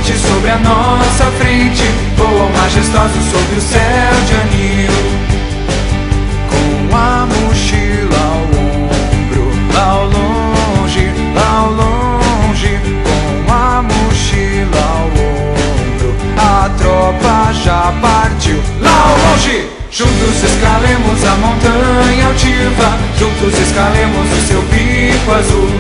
somente sobre a nossa frente, voam majestosos sob o céu de anil. Com a mochila ao ombro, lá ao longe, com a mochila ao ombro, a tropa já partiu. Lá ao longe, juntos escalemos a montanha altiva, juntos escalemos o seu pico azul.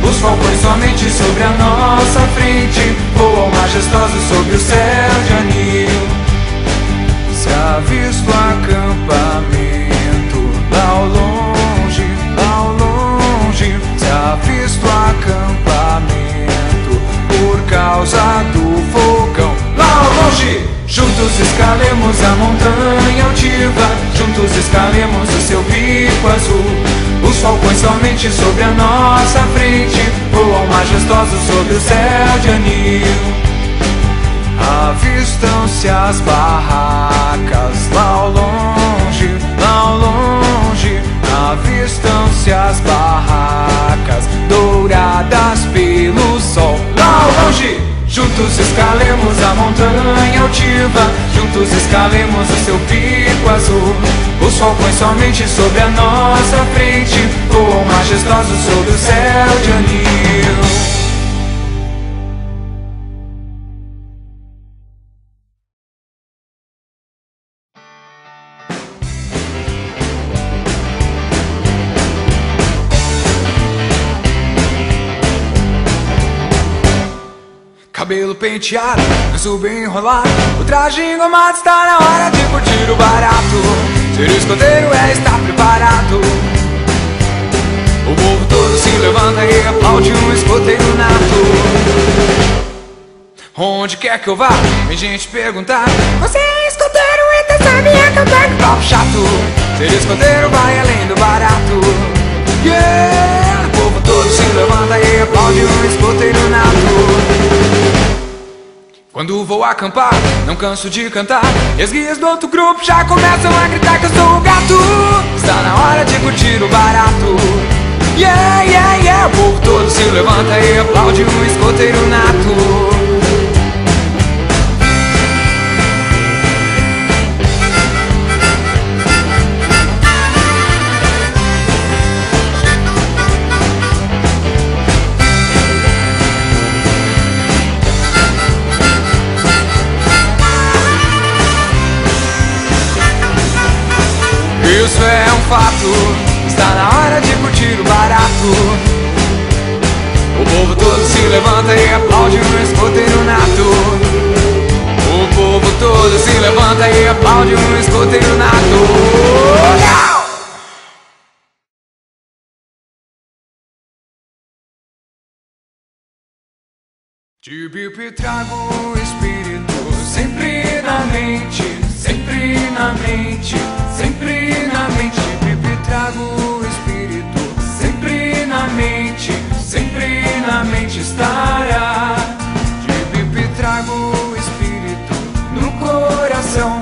Os falcões somente sobre a nossa frente, voam majestosos sobre o céu de anil. Se avisto acampamento, lá ao longe, se avisto acampamento, por causa do fogão. Lá ao longe, juntos escalemos a montanha altiva, juntos escalemos o seu pico azul. Os falcões somente sobre a nossa frente, voam majestosos sobre o céu de anil. Avistam-se as barracas, lá ao longe, avistam-se as barracas, douradas pelo sol. Lá ao longe, juntos escalemos a montanha altiva, juntos escalemos o seu pico azul. Os falcões somente sobre a nossa frente, voam majestosos sobre o céu de anil. Cabelo penteado, lenço bem enrolado, o traje engomado, está na hora de curtir o barato. Ser escoteiro é estar preparado. O povo todo se levanta e aplaude um escoteiro nato. Onde quer que eu vá, vem gente perguntar: você é escoteiro, então sabe acampar com papo chato. Ser escoteiro vai além do barato. Yeah! O povo todo se levanta e aplaude um escoteiro nato. Quando vou acampar, não canso de cantar, e as guias do outro grupo já começam a gritar que eu sou o gato. Está na hora de curtir o barato. Yeah, yeah, yeah. O povo todo se levanta e aplaude um escoteiro nato. Isso é um fato, está na hora de curtir o barato. O povo todo se levanta e aplaude um escoteiro nato. O povo todo se levanta e aplaude um escoteiro nato. De pipi trago o espírito sempre na mente, sempre na mente, sempre na mente. De pipi trago o espírito sempre na mente, sempre na mente estará. De pipi trago o espírito no coração,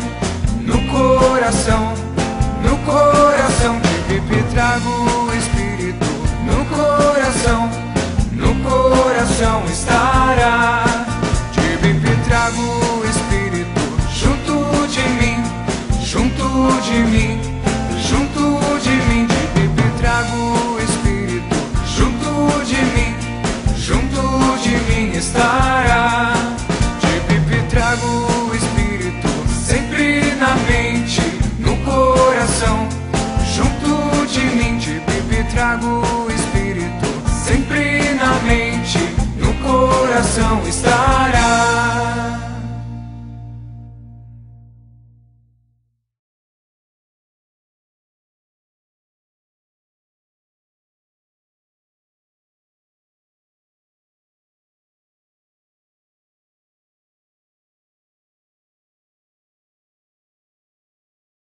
no coração, no coração. De pipi trago o espírito no coração, no coração estará. De pipi trago o espírito junto de mim, junto de mim, junto de mim. De pipi trago o espírito junto de mim, junto de mim estará. De pipi trago